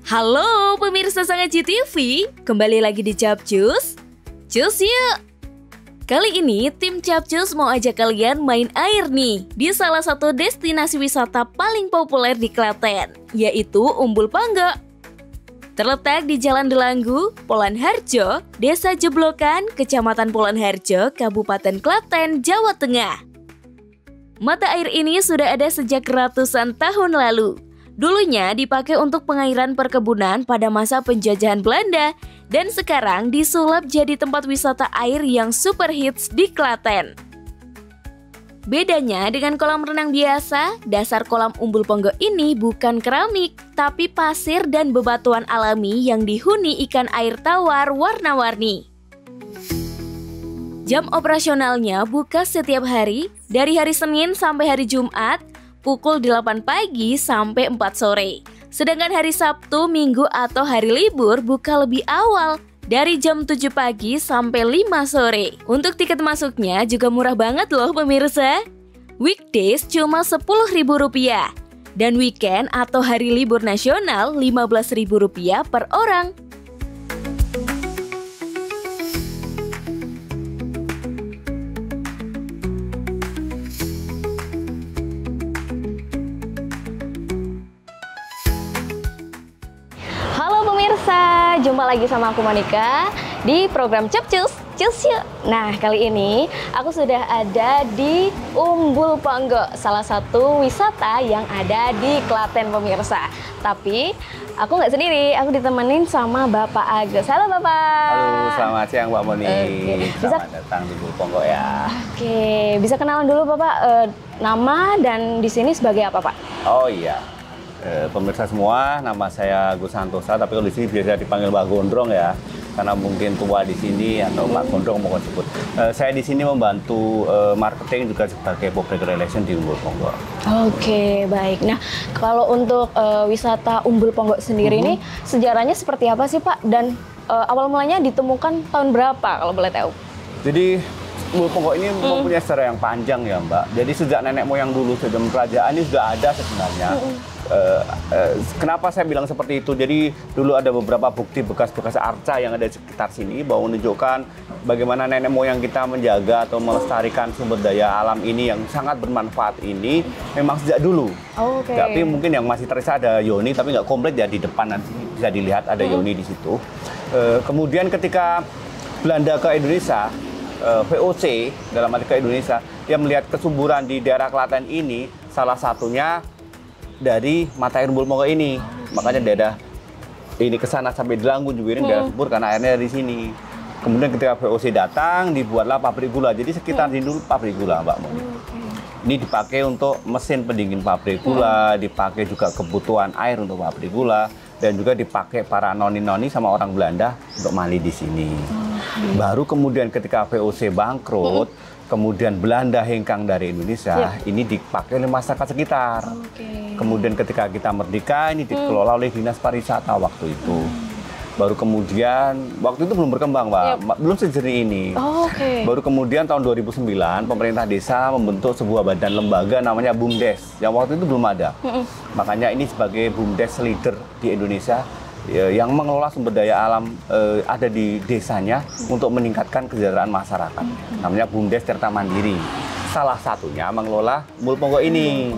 Halo pemirsa Sangat GTV, kembali lagi di Capcus. Cus yuk! Kali ini tim Capcus mau ajak kalian main air nih di salah satu destinasi wisata paling populer di Klaten, yaitu Umbul Ponggo. Terletak di Jalan Delanggu, Polanharjo, Desa Jeblokan, Kecamatan Polanharjo, Kabupaten Klaten, Jawa Tengah. Mata air ini sudah ada sejak ratusan tahun lalu. Dulunya dipakai untuk pengairan perkebunan pada masa penjajahan Belanda dan sekarang disulap jadi tempat wisata air yang super hits di Klaten. Bedanya dengan kolam renang biasa, dasar kolam Umbul Ponggo ini bukan keramik, tapi pasir dan bebatuan alami yang dihuni ikan air tawar warna-warni. Jam operasionalnya buka setiap hari, dari hari Senin sampai hari Jumat, pukul 8 pagi sampai 4 sore. Sedangkan hari Sabtu, Minggu atau hari libur buka lebih awal, dari jam 7 pagi sampai 5 sore. Untuk tiket masuknya juga murah banget loh pemirsa. Weekdays cuma Rp10.000 dan weekend atau hari libur nasional Rp15.000 per orang. Jumpa lagi sama aku Monica di program Capcus, Cus yuk. Nah, kali ini aku sudah ada di Umbul Ponggo, salah satu wisata yang ada di Klaten pemirsa. Tapi aku nggak sendiri, aku ditemenin sama Bapak Agus. Halo Bapak. Halo, selamat siang Mbak Moni. Selamat datang di Umbul Ponggo ya. Oke, bisa kenalan dulu Bapak, nama dan di sini sebagai apa Pak? Oh iya. Pemirsa semua, nama saya Agus Santosa, tapi kalau di sini biasa dipanggil Mbak Gondrong ya, karena mungkin tua di sini atau Mbak Gondrong mau sebut. Saya di sini membantu marketing juga sebagai public relation di Umbul Ponggo. Oke, baik. Nah, kalau untuk wisata Umbul Ponggo sendiri ini sejarahnya seperti apa sih Pak? Dan awal mulanya ditemukan tahun berapa kalau boleh tahu? Jadi Umbul Ponggo ini mempunyai sejarah yang panjang ya Mbak. Jadi sejak nenek moyang dulu, sejak kerajaan ini sudah ada sebenarnya. Kenapa saya bilang seperti itu? Jadi dulu ada beberapa bukti bekas-bekas arca yang ada di sekitar sini bahwa menunjukkan bagaimana nenek moyang kita menjaga atau melestarikan sumber daya alam ini yang sangat bermanfaat ini memang sejak dulu. Tapi mungkin yang masih terasa ada yoni tapi nggak komplit ya, di depan nanti bisa dilihat ada yoni di situ. Kemudian ketika Belanda ke Indonesia, VOC dalam arti ke Indonesia, dia melihat kesuburan di daerah Klaten ini, salah satunya dari mata air Umbul Ponggo ini. Makanya daerah ini ke sana sampai Delanggu juga ini daerah subur karena airnya dari sini. Kemudian ketika VOC datang, dibuatlah pabrik gula. Jadi sekitar sini dulu pabrik gula, Mbak Moni. Ini dipakai untuk mesin pendingin pabrik gula, dipakai juga kebutuhan air untuk pabrik gula, dan juga dipakai para noni-noni sama orang Belanda untuk mandi di sini. Baru kemudian ketika VOC bangkrut, kemudian Belanda hengkang dari Indonesia, ini dipakai oleh masyarakat sekitar. Kemudian ketika kita merdeka, ini dikelola oleh Dinas Pariwisata waktu itu. Baru kemudian, waktu itu belum berkembang Pak, belum sejernih ini. Baru kemudian tahun 2009, pemerintah desa membentuk sebuah badan lembaga namanya BUMDes, yang waktu itu belum ada. Makanya ini sebagai BUMDes leader di Indonesia, yang mengelola sumber daya alam ada di desanya untuk meningkatkan kesejahteraan masyarakat. Namanya BUMDes Tirta Mandiri. Salah satunya mengelola Umbul Ponggo ini.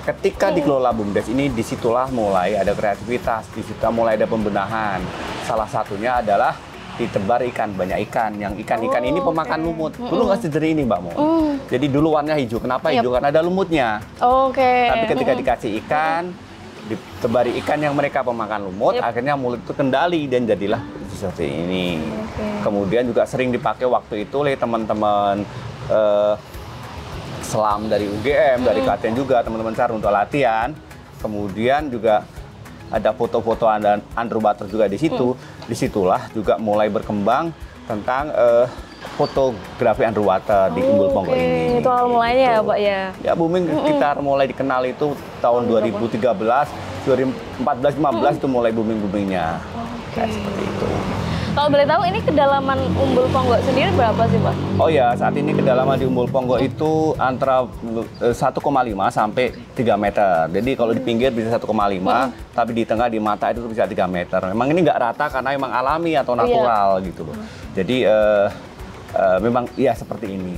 Ketika dikelola BUMDes ini, disitulah mulai ada kreativitas, disitulah mulai ada pembenahan. Salah satunya adalah ditebar ikan, banyak ikan. Yang ikan-ikan ini pemakan lumut. Dulu nggak sejernih ini Mbak Mo. Jadi dulu warnanya hijau. Kenapa hijau? Karena ada lumutnya. Tapi ketika dikasih ikan, ditebari ikan yang mereka pemakan lumut, akhirnya mulut itu kendali dan jadilah seperti ini. Kemudian juga sering dipakai waktu itu oleh teman-teman selam dari UGM, dari Klaten juga, teman-teman SAR untuk latihan. Kemudian juga ada foto-foto underwater juga di situ. Disitulah juga mulai berkembang tentang fotografi underwater di Umbul Ponggo ini. Itu awal mulanya ya Pak ya? Ya booming sekitar mulai dikenal itu tahun 2013, 2014, 2015 itu mulai booming-boomingnya. Kayak seperti itu. Kalau boleh tahu ini kedalaman Umbul Ponggok sendiri berapa sih Pak? Oh ya, saat ini kedalaman di Umbul Ponggok itu antara 1,5 sampai 3 meter. Jadi kalau di pinggir bisa 1,5, tapi di tengah di mata itu bisa 3 meter. Memang ini nggak rata karena memang alami atau natural gitu loh. Jadi memang ya seperti ini.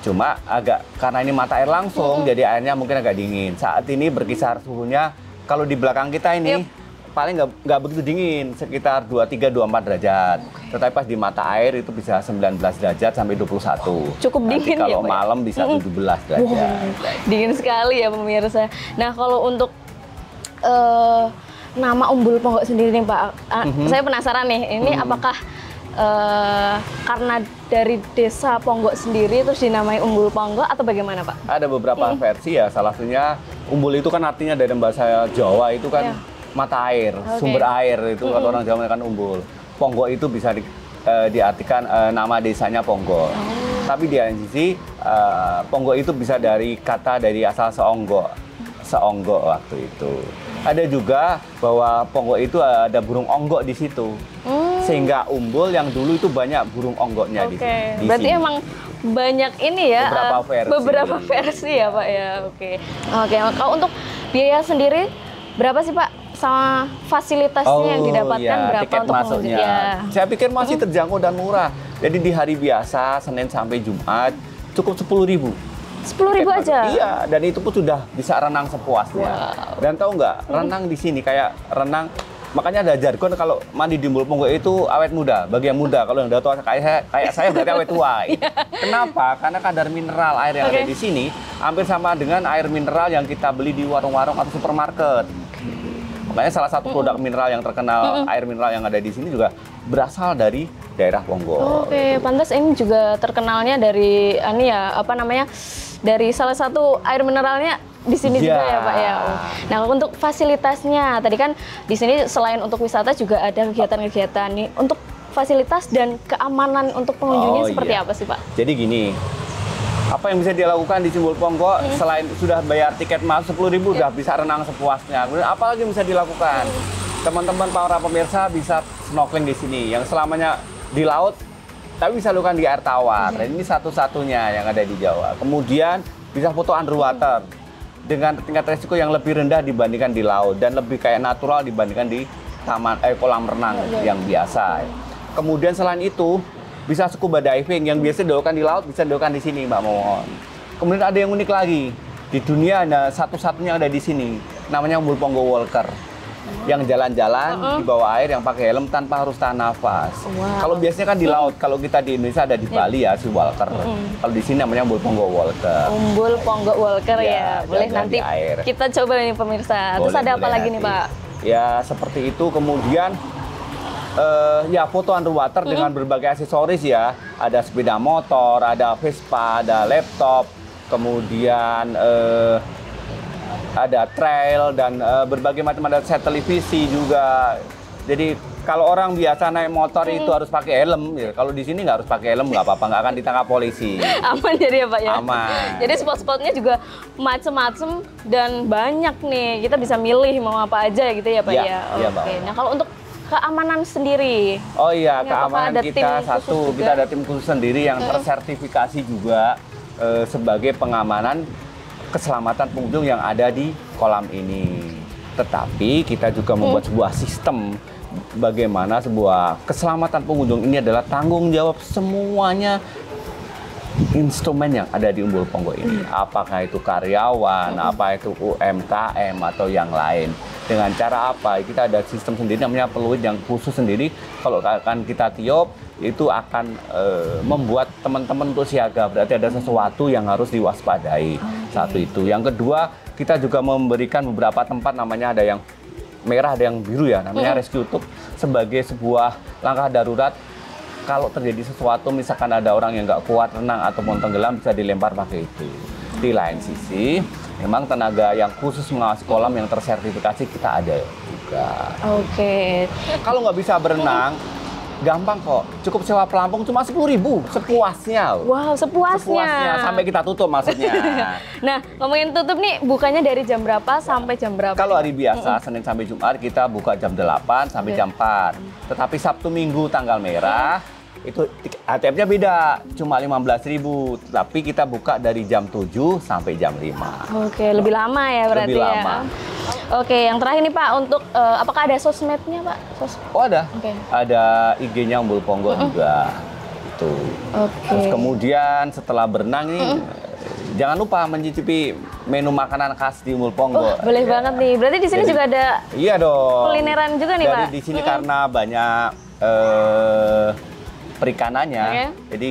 Cuma agak karena ini mata air langsung, jadi airnya mungkin agak dingin. Saat ini berkisar suhunya kalau di belakang kita ini paling nggak begitu dingin, sekitar 23-24 derajat. Tetapi pas di mata air itu bisa 19 derajat sampai 21. Cukup dingin. Nanti kalau ya, malam bisa 17 derajat. Dingin sekali ya pemirsa. Nah kalau untuk nama Umbul Ponggok sendiri nih Pak, saya penasaran nih, ini apakah karena dari desa Ponggok sendiri terus dinamai Umbul Ponggok atau bagaimana Pak? Ada beberapa versi ya, salah satunya umbul itu kan artinya dari bahasa Jawa itu kan mata air, sumber air itu kalau orang Jawa kan umbul. Ponggok itu bisa diartikan nama desanya Ponggok. Tapi di lain sisi Ponggok itu bisa dari kata dari asal seonggok waktu itu. Ada juga bahwa Ponggok itu ada burung onggok di situ. Sehingga umbul yang dulu itu banyak burung onggoknya di Berarti sini. emang banyak ini ya, beberapa versi ya Pak ya. Oke, kalau untuk biaya sendiri berapa sih Pak? Sama fasilitasnya yang didapatkan berapa tiket untuk masuknya? Saya pikir masih terjangkau dan murah. Jadi di hari biasa, Senin sampai Jumat, cukup 10.000. 10.000 aja? Iya, dan itu pun sudah bisa renang sepuasnya. Dan tahu nggak, renang di sini kayak renang, makanya ada jargon kalau mandi di Umbul Ponggok itu awet muda, bagi yang muda. Kalau yang udah tua kayak saya berarti awet tua. Kenapa? Karena kadar mineral air yang ada di sini hampir sama dengan air mineral yang kita beli di warung-warung atau supermarket. Makanya salah satu produk mineral yang terkenal, air mineral yang ada di sini juga berasal dari daerah Ponggok. Oke, pantas ini juga terkenalnya dari dari salah satu air mineralnya di sini juga ya Pak ya. Nah untuk fasilitasnya tadi kan di sini selain untuk wisata juga ada kegiatan-kegiatan nih. Untuk fasilitas dan keamanan untuk pengunjungnya seperti apa sih Pak? Jadi gini, apa yang bisa dilakukan di Umbul Ponggok selain sudah bayar tiket masuk 10.000 udah bisa renang sepuasnya. Kemudian apa lagi yang bisa dilakukan? Teman-teman para pemirsa bisa snorkeling di sini yang selamanya di laut tapi bisa lakukan di air tawar. Dan ini satu-satunya yang ada di Jawa. Kemudian bisa foto underwater dengan tingkat resiko yang lebih rendah dibandingkan di laut dan lebih kayak natural dibandingkan di kolam renang yang biasa. Kemudian selain itu bisa scuba diving yang biasa dilakukan di laut bisa dilakukan di sini Mbak Mohon. Kemudian ada yang unik lagi di dunia, ada satu-satunya ada di sini namanya Umbul Ponggok Walker. Yang jalan-jalan di bawah air yang pakai helm tanpa harus tahan nafas. Kalau biasanya kan di laut, kalau kita di Indonesia ada di Bali ya si Walker. Kalau di sini namanya Umbul Ponggok Walker. Umbul Ponggok Walker ya. Boleh nanti kita coba nih pemirsa. Terus ada apa lagi nih Pak? Ya seperti itu. Kemudian ya foto underwater dengan berbagai aksesoris ya. Ada sepeda motor, ada Vespa, ada laptop, kemudian ada trail dan berbagai macam, ada set televisi juga. Jadi kalau orang biasa naik motor itu harus pakai helm, ya. Kalau di sini nggak harus pakai helm nggak apa-apa, nggak akan ditangkap polisi. Aman jadi ya Pak ya? Aman. Jadi spot-spotnya juga macem-macem dan banyak nih, kita bisa milih mau apa aja gitu ya Pak ya? Iya, Oke. Nah kalau untuk keamanan sendiri? Oh iya, keamanan kita kita ada tim khusus sendiri yang tersertifikasi juga sebagai pengamanan keselamatan pengunjung yang ada di kolam ini. Tetapi kita juga membuat sebuah sistem bagaimana sebuah keselamatan pengunjung ini adalah tanggung jawab semuanya instrumen yang ada di Umbul Ponggok ini. Apakah itu karyawan, apa itu UMKM atau yang lain. Dengan cara apa? Kita ada sistem sendiri namanya peluit yang khusus sendiri. Kalau akan kita tiup itu akan membuat teman-teman untuk siaga. Berarti ada sesuatu yang harus diwaspadai. Satu itu. Yang kedua, kita juga memberikan beberapa tempat, namanya ada yang merah, ada yang biru ya, namanya rescue tube, sebagai sebuah langkah darurat. Kalau terjadi sesuatu, misalkan ada orang yang nggak kuat renang ataupun tenggelam, bisa dilempar pakai itu. Di lain sisi, memang tenaga yang khusus mengawasi kolam yang tersertifikasi kita ada juga. Oke. Kalau nggak bisa berenang, Gampang kok. Cukup sewa pelampung cuma 10.000 sepuasnya. Wow, sepuasnya. Sampai kita tutup maksudnya. Nah, ngomongin tutup nih, bukanya dari jam berapa sampai jam berapa? Kalau hari biasa, Senin sampai Jumat, kita buka jam 8 sampai jam 4. Tetapi Sabtu Minggu tanggal merah, itu ATM-nya beda, cuma 15.000. Tapi kita buka dari jam 7 sampai jam 5. Oke, lebih lama ya berarti lebih ya. lama. Oke, yang terakhir nih Pak, untuk apakah ada sosmednya Pak? Oh ada, Oke. ada IG-nya Umbul Ponggo juga. Itu. Oke. Terus kemudian setelah berenang nih, jangan lupa mencicipi menu makanan khas di Umbul Ponggo. Boleh banget nih. Berarti di sini juga ada iya dong. kulineran juga nih Pak? Di sini karena banyak perikanannya, jadi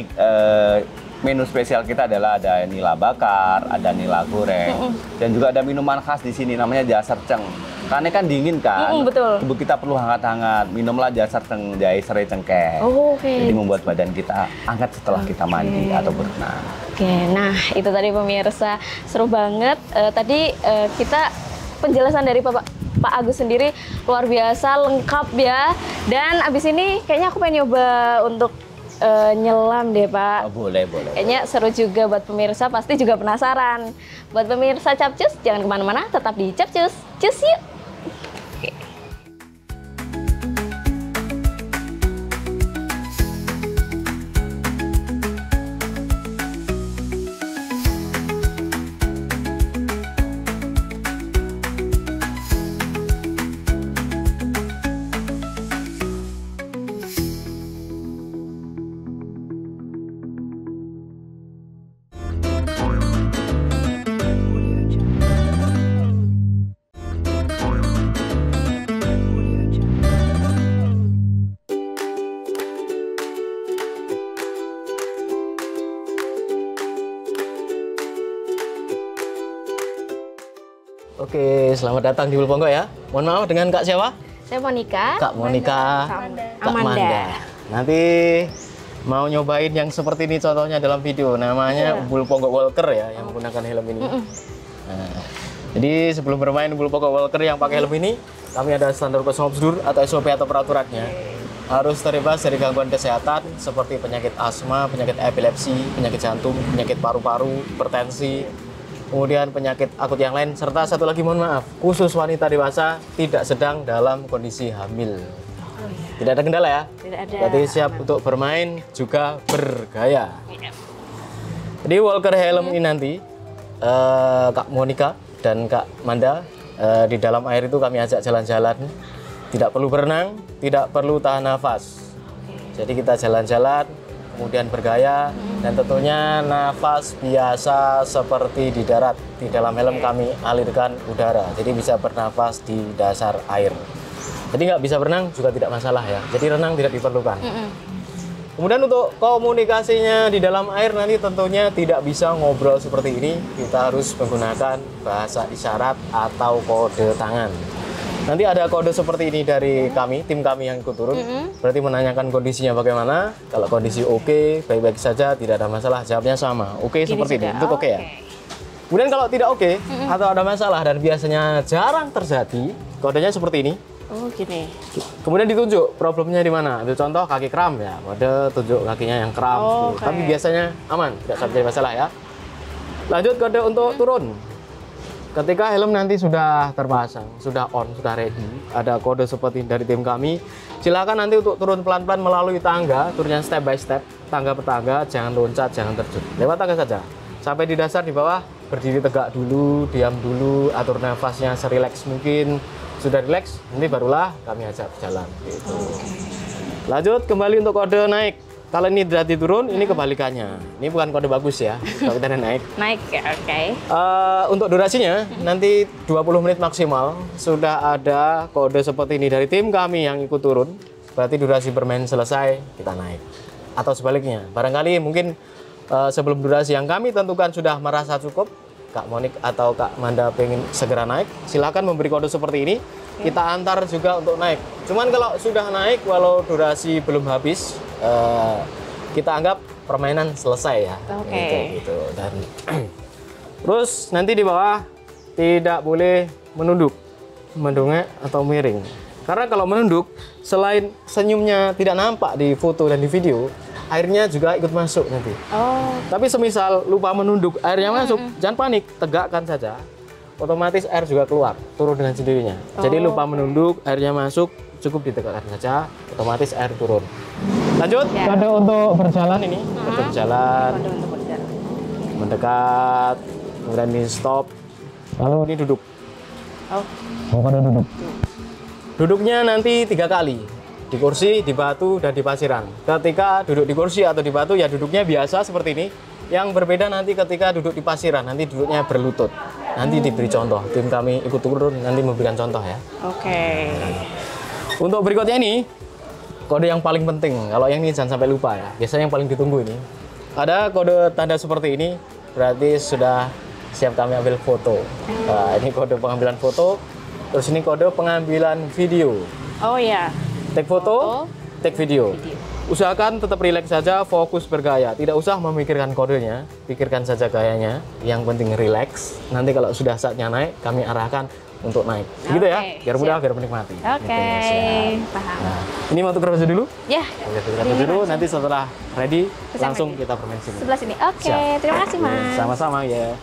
menu spesial kita adalah ada nila bakar, ada nila goreng, dan juga ada minuman khas di sini namanya jaserceng. Karena kan dingin kan, betul. tubuh kita perlu hangat-hangat. Minumlah jaserceng jahe serai cengkeh. Oke. Jadi membuat badan kita hangat setelah kita mandi atau berenang. Oke, nah itu tadi pemirsa, seru banget. Tadi kita penjelasan dari Pak Agus sendiri luar biasa, lengkap ya. Dan abis ini kayaknya aku pengen nyoba untuk nyelam deh Pak. Oh, boleh. Kayaknya seru juga buat pemirsa, pasti juga penasaran. Buat pemirsa Capcus, jangan kemana-mana, tetap di Capcus. Cus yuk! Oke, selamat datang di Umbul Ponggo ya. Mohon maaf dengan Kak siapa? Saya Monica. Kak Monica. Kak Manda. Nanti mau nyobain yang seperti ini contohnya dalam video. Namanya Umbul Ponggo Walker ya, yang menggunakan helm ini. Nah, jadi sebelum bermain Umbul Ponggo Walker yang pakai helm ini, kami ada standar prosedur atau SOP atau peraturannya. Harus terbebas dari gangguan kesehatan seperti penyakit asma, penyakit epilepsi, penyakit jantung, penyakit paru-paru, hipertensi, kemudian penyakit akut yang lain, serta satu lagi mohon maaf, khusus wanita dewasa tidak sedang dalam kondisi hamil. Tidak ada kendala ya? Tidak ada. Berarti siap untuk bermain juga bergaya. Jadi Walker helm ini nanti Kak Monica dan Kak Manda di dalam air itu kami ajak jalan-jalan. Tidak perlu berenang, tidak perlu tahan nafas. Jadi kita jalan-jalan, kemudian bergaya, dan tentunya nafas biasa seperti di darat. Di dalam helm kami alirkan udara, jadi bisa bernafas di dasar air. Jadi nggak bisa berenang juga tidak masalah ya. Jadi renang tidak diperlukan. Kemudian untuk komunikasinya di dalam air nanti tentunya tidak bisa ngobrol seperti ini. Kita harus menggunakan bahasa isyarat atau kode tangan. Nanti ada kode seperti ini dari kami, tim kami yang ikut turun. Berarti menanyakan kondisinya bagaimana. Kalau kondisi oke, baik-baik saja, tidak ada masalah. Jawabnya sama. Oke seperti ini. Untuk oke ya. Kemudian kalau tidak oke atau ada masalah dan biasanya jarang terjadi, kodenya seperti ini. Oh gini. Kemudian ditunjuk problemnya di mana. Ambil contoh kaki kram ya. Kode tunjuk kakinya yang kram. Tapi biasanya aman, tidak sampai masalah ya. Lanjut kode untuk turun. Ketika helm nanti sudah terpasang, sudah on, sudah ready, ada kode seperti dari tim kami. Silakan nanti untuk turun pelan-pelan melalui tangga, turunnya step by step, tangga per tangga, jangan loncat, jangan terjun. Lewat tangga saja. Sampai di dasar di bawah, berdiri tegak dulu, diam dulu, atur nafasnya serileks mungkin. Sudah rileks, nanti barulah kami ajak jalan. Gitu. Lanjut kembali untuk kode naik. Kalau ini berarti turun, ini kebalikannya. Ini bukan kode bagus ya, kalau kita naik. Naik ya, oke. Untuk durasinya, nanti 20 menit maksimal. Sudah ada kode seperti ini dari tim kami yang ikut turun. Berarti durasi bermain selesai, kita naik. Atau sebaliknya, barangkali mungkin sebelum durasi yang kami tentukan sudah merasa cukup, Kak Monik atau Kak Manda pengen segera naik, silakan memberi kode seperti ini. Kita antar juga untuk naik. Cuman kalau sudah naik, walau durasi belum habis, kita anggap permainan selesai ya. Gitu. Dan terus nanti di bawah tidak boleh menunduk, mendongak atau miring. Karena kalau menunduk, selain senyumnya tidak nampak di foto dan di video, airnya juga ikut masuk nanti. Oh. Tapi semisal lupa menunduk, airnya masuk, jangan panik, tegakkan saja. Otomatis air juga keluar, turun dengan sendirinya. Jadi lupa menunduk, airnya masuk, cukup ditegakkan saja, otomatis air turun. Lanjut, kode untuk berjalan ini. Kode berjalan, Kode untuk berjalan. mendekat, kemudian ini stop, lalu ini duduk. Oh. Kode duduk. Duduknya nanti 3 kali, di kursi, di batu, dan di pasiran. Ketika duduk di kursi atau di batu, ya duduknya biasa seperti ini. Yang berbeda nanti ketika duduk di pasiran, nanti duduknya berlutut. Nanti diberi contoh, tim kami ikut turun, nanti memberikan contoh ya. Oke. Untuk berikutnya ini, kode yang paling penting. Kalau yang ini jangan sampai lupa ya. Biasanya yang paling ditunggu ini. Ada kode tanda seperti ini, berarti sudah siap kami ambil foto. Nah, ini kode pengambilan foto. Terus ini kode pengambilan video. Oh ya. Take foto, take video. Usahakan tetap rileks saja, fokus bergaya. Tidak usah memikirkan kodenya, pikirkan saja gayanya. Yang penting rileks. Nanti kalau sudah saatnya naik, kami arahkan untuk naik. Gitu ya, biar mudah, biar menikmati. Oke, Gitu ya, paham. Nah, ini mau tukar baju dulu? Ya, Oke, tukar baju dulu. Nanti setelah ready, langsung kita bermain sini. sebelah sini. Oke, Siap. terima kasih Mas. Sama-sama ya.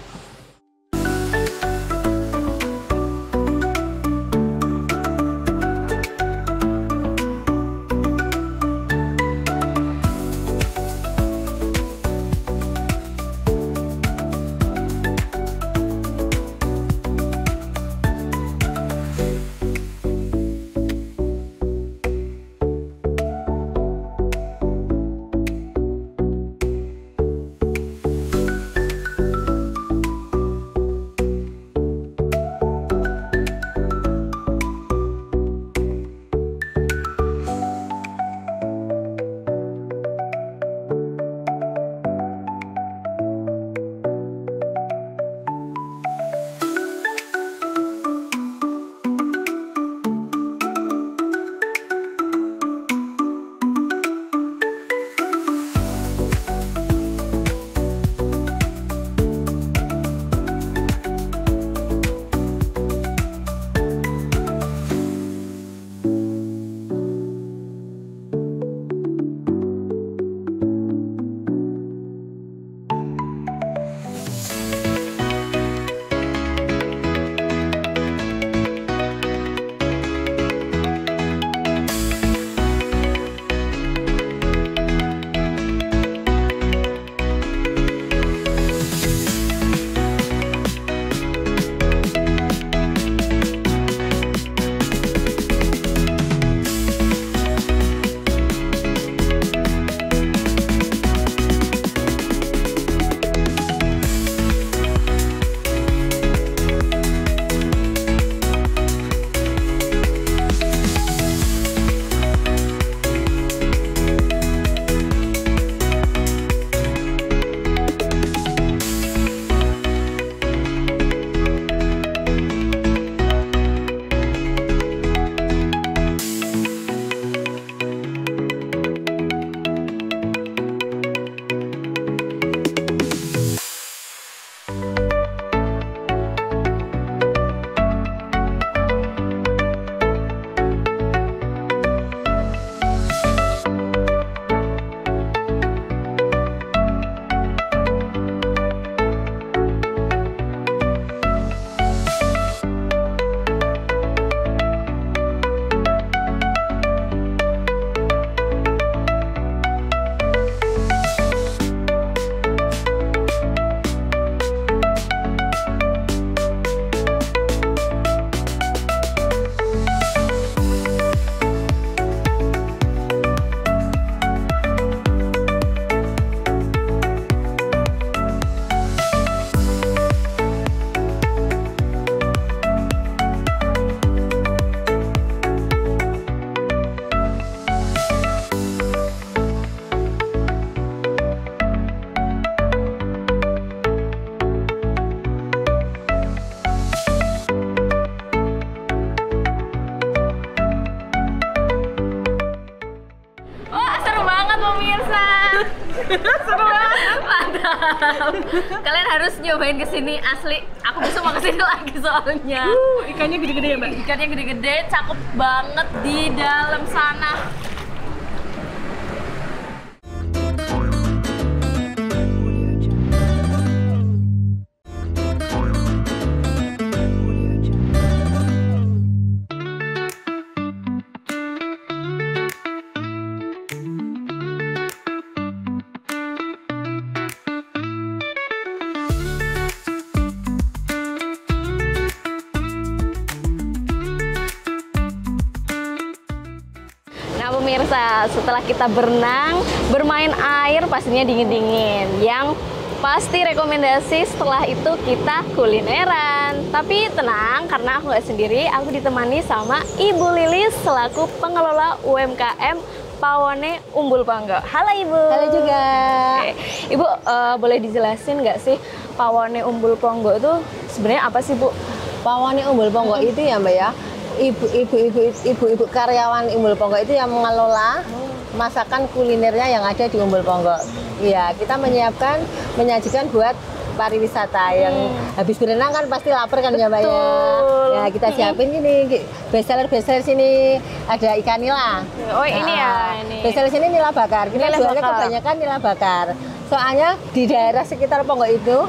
Kalian harus nyobain kesini asli. Aku besok mau kesini lagi soalnya. Ikannya gede-gede ya, Mbak? Ikannya gede-gede, cakep banget di dalam sana. Nah pemirsa, setelah kita berenang, bermain air pastinya dingin-dingin. Yang pasti rekomendasi setelah itu kita kulineran. Tapi tenang, karena aku nggak sendiri, aku ditemani sama Ibu Lilis selaku pengelola UMKM Pawone Umbul Ponggo. Halo Ibu. Halo juga. Oke. Ibu, boleh dijelasin nggak sih Pawone Umbul Ponggo itu sebenarnya apa sih Bu? Pawone Umbul Ponggo itu ya Mbak ya, ibu-ibu karyawan Umbul Ponggo itu yang mengelola masakan kulinernya yang ada di Umbul Ponggo. Iya, kita menyajikan buat pariwisata yang habis berenang kan pasti lapar kan ya Mbak ya. Ya kita siapin gini, bestseller sini ada ikan nila. Oh ini ya, ini. Bestseller sini nila bakar. Kita Nila jualnya bakar. kebanyakan nila bakar. Soalnya di daerah sekitar Ponggo itu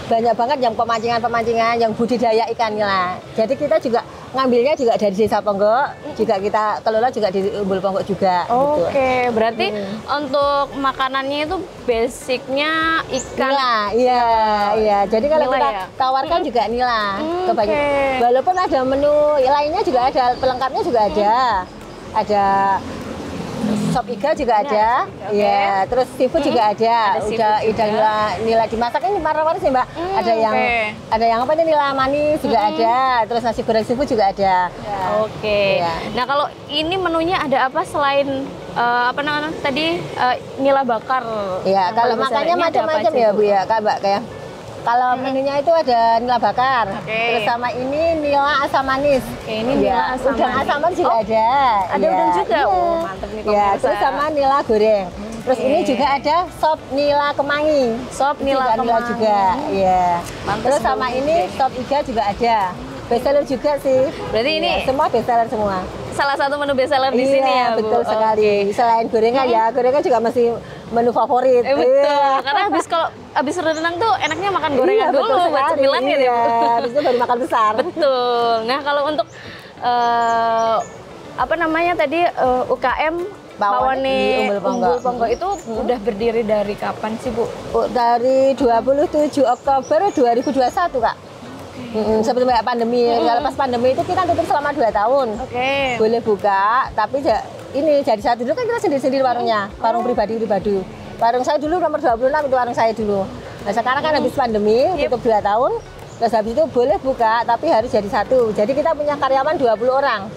banyak banget yang pemancingan yang budidaya ikan nila. Jadi kita juga ngambilnya juga dari desa Ponggo, juga kita kelola juga di Umbul Ponggo juga. Oke, berarti untuk makanannya itu basicnya ikan. Nila, iya. Jadi kalau Nila kita ya? tawarkan juga nila. Kebanyakan. Oke. Walaupun ada menu lainnya juga ada, pelengkapnya juga ada. Ada sop iga juga ada, oke. ya. Terus seafood juga ada. Ada seafood Udah juga. nila dimasak ini warna-warni sih Mbak. Ada yang apa nih nila manis juga ada. Terus nasi goreng seafood juga ada. Oke. Iya. Nah kalau ini menunya ada apa selain apa namanya tadi nila bakar? Ya, kalau Yang makannya besar ini ada apa macam-macam aja, ya Bu ya, Kak Mbak kayak. Kalau menunya itu ada nila bakar, Oke. terus sama ini nila asam manis. Oke, ini nila asam udang manis. asam manis juga Oh, ada. ada Iya, udang juga? iya. Oh, mantep nih, Ya, pemirsa. terus sama nila goreng. Terus ini juga ada sop nila kemangi. Sop Itu nila juga kemangi. juga, ya. Pantes Terus sama dong. ini sop iga juga ada. Bestseller juga sih. Berarti ini Iya, semua bestseller semua. salah satu menu bestseller di sini ya Bu? betul sekali. Selain gorengan ya, gorengan juga masih menu favorit. Betul, Iya. karena habis renang tuh enaknya makan gorengan Iya, dulu betul buat sekali. cemilan gitu ya Bu? Iya, habis itu baru makan besar. Betul. Nah kalau untuk apa namanya tadi UKM Pawone di Umbul Ponggo. Umbul Ponggo itu udah berdiri dari kapan sih Bu? Dari 27 Oktober 2021 Kak. Sebelum pandemi, kalau pas pandemi itu kita tutup selama 2 tahun. Oke. Boleh buka, tapi ini jadi saat dulu kan kita sendiri-sendiri warungnya, warung pribadi. Warung saya dulu nomor 26 itu warung saya dulu. Nah sekarang kan habis pandemi, tutup 2 tahun, terus habis itu boleh buka, tapi harus jadi satu. Jadi kita punya karyawan 20 orang.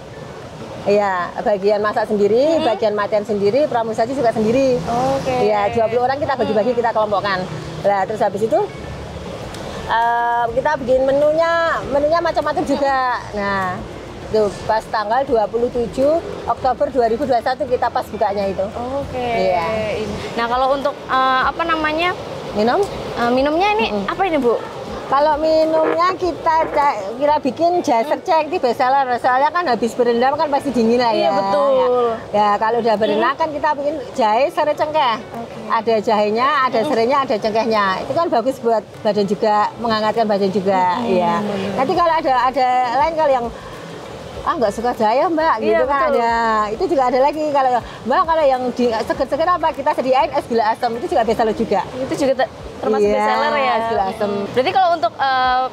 Iya, bagian masak sendiri, bagian materian sendiri, pramusaji juga sendiri. Oke. Iya, 20 orang kita bagi-bagi, kita kelompokkan. Nah, terus habis itu kita bikin menunya macam-macam juga. Nah, tuh pas tanggal 27 Oktober 2021 kita pas bukanya itu. Oke. Iya. Nah kalau untuk apa namanya Minum? minumnya ini apa ini Bu? Kalau minumnya kita bikin jaser cek di bestseller. Soalnya kan habis berendam kan pasti dingin lah ya. Iya, betul. Ya, kalau udah berenang kan kita bikin jahe serai cengkeh. Ada jahenya, ada serainya, ada cengkehnya. Itu kan bagus buat badan juga, menghangatkan badan juga. Iya. Nanti kalau ada lain kalau yang nggak suka jahe Mbak, Iya, gitu kan betul. ada. Itu juga ada lagi kalau Mbak kalau yang seger-seger apa kita sediain es gula asam itu juga bestseller juga. Itu juga termasuk Iya, bestseller ya. es gula asam. Berarti kalau untuk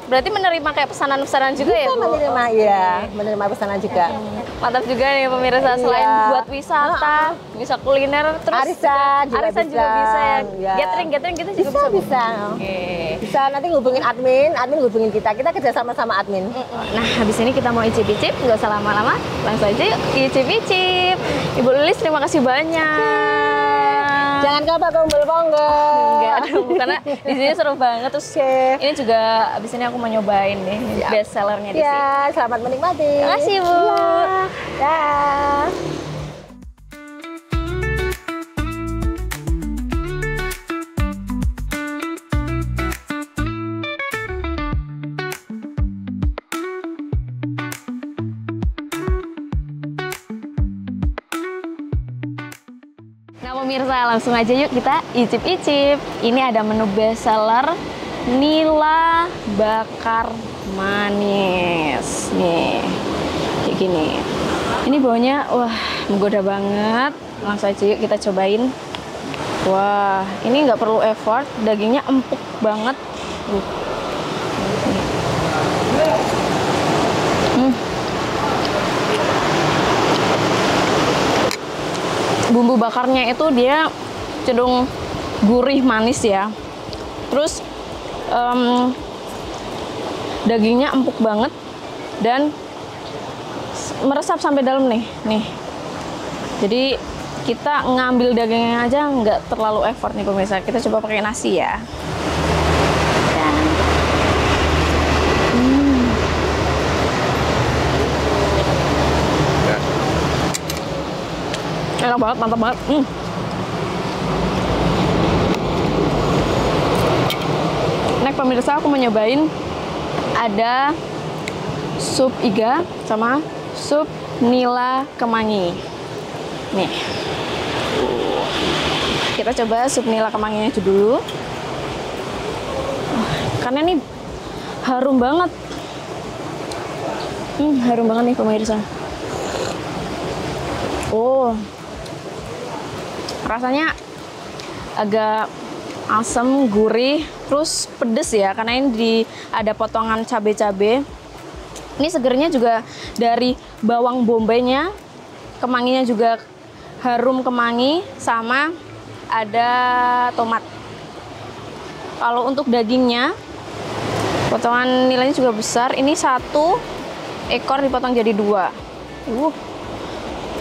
berarti menerima kayak pesanan-pesanan juga ya Bisa Bu? menerima, iya, menerima pesanan juga. Mantap juga nih pemirsa, selain Iya. buat wisata, bisa kuliner, terus Arisan juga bisa ya. Iya. Gathering gitu juga bisa. Bu? Bisa. Oke. Bisa nanti hubungin admin hubungin kita kerja sama admin. Nah, habis ini kita mau icip-icip, nggak usah lama-lama, langsung aja yuk icip-icip. Ibu Lilis, terima kasih banyak. Jangan lupa ke Umbul Ponggo. Enggak, aduh, karena di sini seru banget. Terus ini juga abis ini aku mau nyobain nih best sellernya di sini. Ya, selamat menikmati. Terima kasih Bu. Ya. pemirsa, langsung aja yuk kita icip-icip. Ini ada menu bestseller nila bakar manis. Nih, kayak gini. Ini baunya, wah, menggoda banget. Langsung aja yuk kita cobain. Wah, ini nggak perlu effort, dagingnya empuk banget. Bumbu bakarnya itu dia cenderung gurih manis ya. Terus dagingnya empuk banget dan meresap sampai dalam nih. Jadi kita ngambil dagingnya aja nggak terlalu effort nih pemirsa. Kita coba pakai nasi ya. Enak banget, mantap banget. Next pemirsa, aku mau nyobain ada sup iga sama sup nila kemangi. Nih, kita coba sup nila kemanginya dulu. Karena ini harum banget. Harum banget nih pemirsa. Oh, rasanya agak asam, gurih, terus pedes ya, karena ini ada potongan cabai-cabai. Ini segernya juga dari bawang bombaynya, kemanginya juga harum kemangi, sama ada tomat. Kalau untuk dagingnya, potongan nilainya juga besar. Ini 1 ekor dipotong jadi 2.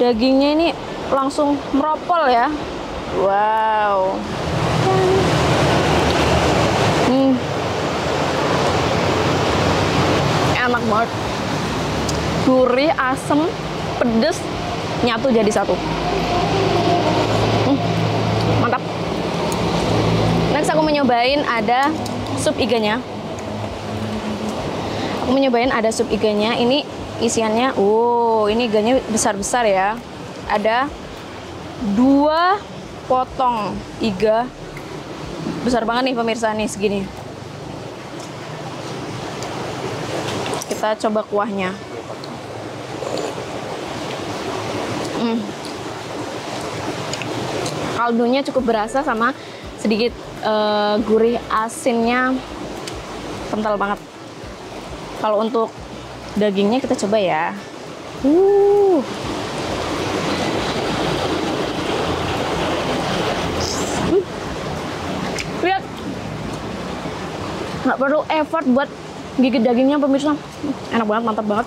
Dagingnya ini langsung meropol ya. Wow. Enak banget. Gurih, asem, pedes nyatu jadi satu. Mantap. Next aku mau nyobain ada sup iganya. Ini isiannya, ini iganya besar-besar ya. Ada 2 potong iga besar banget nih pemirsa, nih segini. Kita coba kuahnya. Kaldunya cukup berasa sama sedikit gurih asinnya kental banget. Kalau untuk dagingnya kita coba ya. Lihat, nggak perlu effort buat gigit dagingnya pemirsa. Enak banget, mantap banget.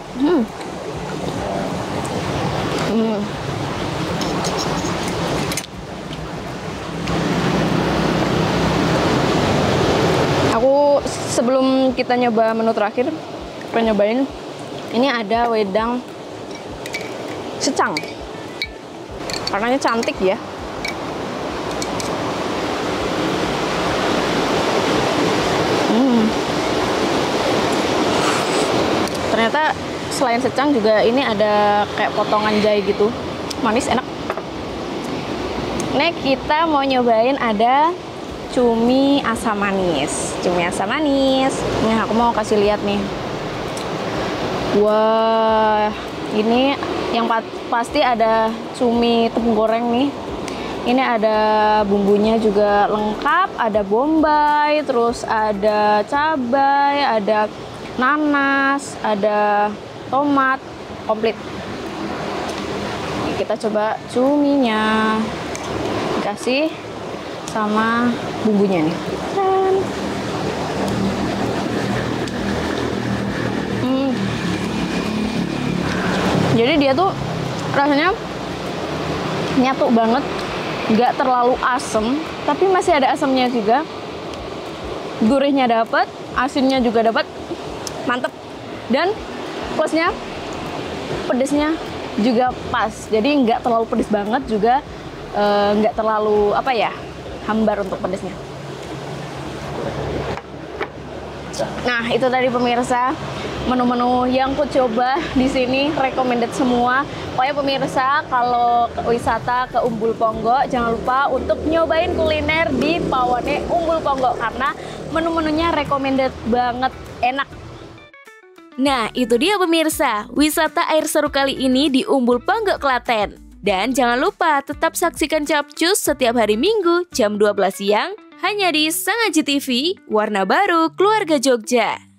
Aku sebelum kita nyoba menu terakhir, pengen nyobain ini ada wedang secang. Warnanya cantik ya. Ternyata selain secang juga ini ada kayak potongan jahe gitu. Manis, enak. Next kita mau nyobain ada cumi asam manis. Nih aku mau kasih lihat nih. Wah, ini yang pasti ada cumi tepung goreng nih. Ini ada bumbunya juga lengkap, ada bombay, terus ada cabai, ada nanas, ada tomat, komplit. Kita coba cuminya, dikasih sama bumbunya nih. Jadi dia tuh rasanya nyatu banget, nggak terlalu asem, tapi masih ada asamnya juga. Gurihnya dapat, asinnya juga dapat, mantep. Dan plusnya pedesnya juga pas, jadi nggak terlalu pedes banget juga, nggak terlalu hambar untuk pedesnya. Nah, itu tadi pemirsa menu-menu yang ku coba di sini, recommended semua. Pokoknya pemirsa kalau wisata ke Umbul Ponggok jangan lupa untuk nyobain kuliner di Pawane Umbul Ponggok karena menu-menunya recommended banget, enak. Nah, itu dia pemirsa, wisata air seru kali ini di Umbul Ponggok, Klaten. Dan jangan lupa tetap saksikan Capcus setiap hari Minggu jam 12 siang hanya di Sang Aji TV, warna baru keluarga Jogja.